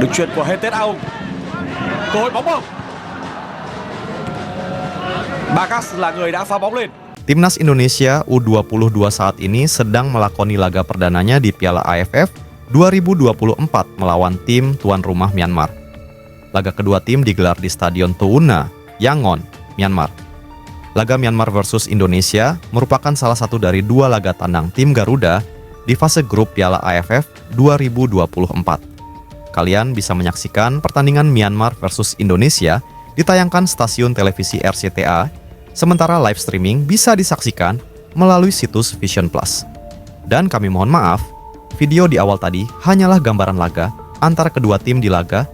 Được chuyền của Hetet-Aung. Cơ hội bóng bổng. Bagas là người đã phá bóng lên. Timnas Indonesia U22 saat ini sedang melakoni laga perdananya di Piala AFF 2024 melawan tim tuan rumah Myanmar. Laga kedua tim digelar di Stadion Touna, Yangon, Myanmar. Laga Myanmar versus Indonesia merupakan salah satu dari dua laga tandang tim Garuda di fase grup Piala AFF 2024. Kalian bisa menyaksikan pertandingan Myanmar versus Indonesia ditayangkan stasiun televisi RCTA, sementara live streaming bisa disaksikan melalui situs Vision Plus. Dan kami mohon maaf, video di awal tadi hanyalah gambaran laga antara kedua tim di laga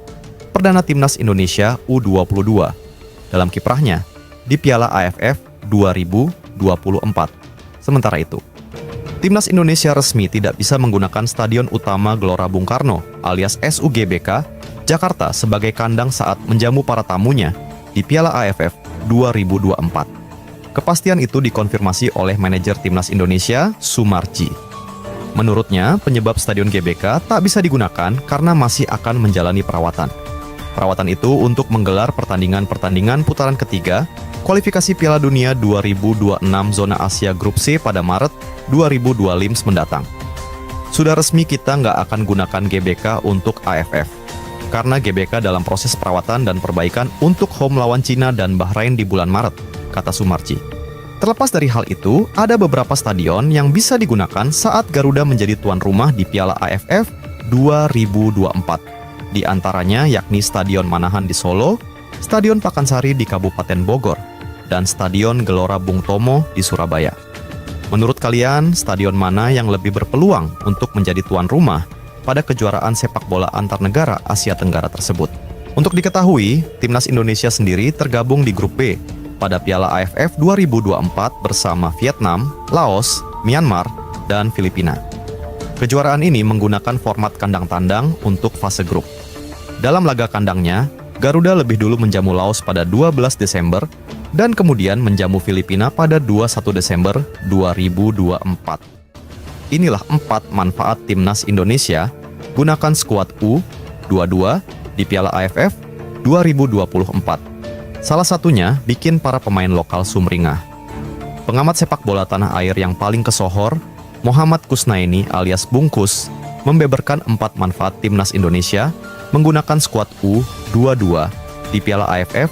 perdana Timnas Indonesia U22 dalam kiprahnya di Piala AFF 2024. Sementara itu, Timnas Indonesia resmi tidak bisa menggunakan Stadion Utama Gelora Bung Karno alias SUGBK Jakarta sebagai kandang saat menjamu para tamunya di Piala AFF 2024. Kepastian itu dikonfirmasi oleh manajer Timnas Indonesia, Sumarji. Menurutnya, penyebab Stadion GBK tak bisa digunakan karena masih akan menjalani perawatan. Perawatan itu untuk menggelar pertandingan-pertandingan putaran ketiga kualifikasi Piala Dunia 2026 Zona Asia Grup C pada Maret 2025 mendatang. Sudah resmi kita nggak akan gunakan GBK untuk AFF, karena GBK dalam proses perawatan dan perbaikan untuk home lawan Cina dan Bahrain di bulan Maret, kata Sumarji. Terlepas dari hal itu, ada beberapa stadion yang bisa digunakan saat Garuda menjadi tuan rumah di Piala AFF 2024. Di antaranya yakni Stadion Manahan di Solo, Stadion Pakansari di Kabupaten Bogor, dan Stadion Gelora Bung Tomo di Surabaya. Menurut kalian, stadion mana yang lebih berpeluang untuk menjadi tuan rumah pada kejuaraan sepak bola antar negara Asia Tenggara tersebut? Untuk diketahui, Timnas Indonesia sendiri tergabung di Grup B pada Piala AFF 2024 bersama Vietnam, Laos, Myanmar, dan Filipina. Kejuaraan ini menggunakan format kandang tandang untuk fase grup. Dalam laga kandangnya, Garuda lebih dulu menjamu Laos pada 12 Desember dan kemudian menjamu Filipina pada 21 Desember 2024. Inilah 4 manfaat Timnas Indonesia gunakan skuad U22 di Piala AFF 2024. Salah satunya bikin para pemain lokal sumringah. Pengamat sepak bola tanah air yang paling kesohor, Muhammad Kusnaini alias Bungkus, membeberkan 4 manfaat Timnas Indonesia menggunakan skuad U22 di Piala AFF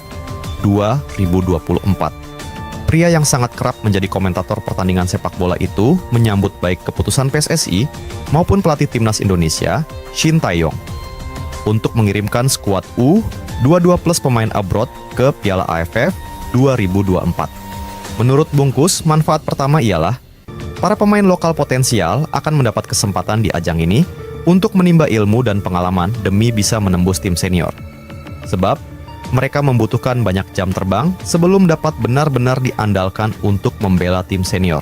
2024. Pria yang sangat kerap menjadi komentator pertandingan sepak bola itu menyambut baik keputusan PSSI maupun pelatih Timnas Indonesia, Shin Tae-yong, untuk mengirimkan skuad U22 plus pemain abroad ke Piala AFF 2024. Menurut Bungkus, manfaat pertama ialah para pemain lokal potensial akan mendapat kesempatan di ajang ini untuk menimba ilmu dan pengalaman demi bisa menembus tim senior. Sebab, mereka membutuhkan banyak jam terbang sebelum dapat benar-benar diandalkan untuk membela tim senior.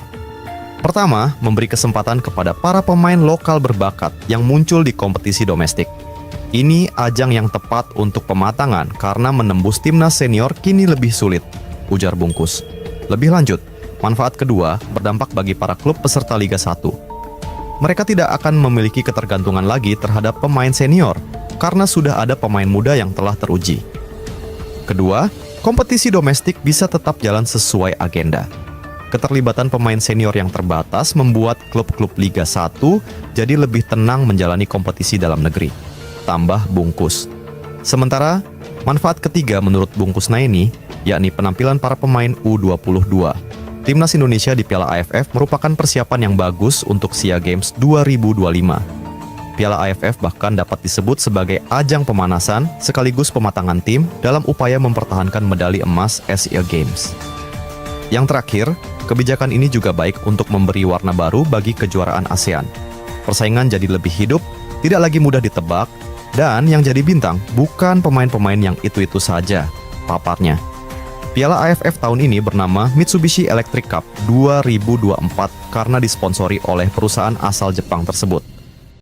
Pertama, memberi kesempatan kepada para pemain lokal berbakat yang muncul di kompetisi domestik. Ini ajang yang tepat untuk pematangan karena menembus timnas senior kini lebih sulit, ujar Bungkus. Lebih lanjut, manfaat kedua berdampak bagi para klub peserta Liga 1. Mereka tidak akan memiliki ketergantungan lagi terhadap pemain senior karena sudah ada pemain muda yang telah teruji. Kedua, kompetisi domestik bisa tetap jalan sesuai agenda. Keterlibatan pemain senior yang terbatas membuat klub-klub Liga 1 jadi lebih tenang menjalani kompetisi dalam negeri, tambah Bungkus. Sementara, manfaat ketiga menurut Bungkus Naini, yakni penampilan para pemain U22. Timnas Indonesia di Piala AFF merupakan persiapan yang bagus untuk SEA Games 2025. Piala AFF bahkan dapat disebut sebagai ajang pemanasan sekaligus pematangan tim dalam upaya mempertahankan medali emas SEA Games. Yang terakhir, kebijakan ini juga baik untuk memberi warna baru bagi kejuaraan ASEAN. Persaingan jadi lebih hidup, tidak lagi mudah ditebak, dan yang jadi bintang bukan pemain-pemain yang itu-itu saja, paparnya. Piala AFF tahun ini bernama Mitsubishi Electric Cup 2024 karena disponsori oleh perusahaan asal Jepang tersebut.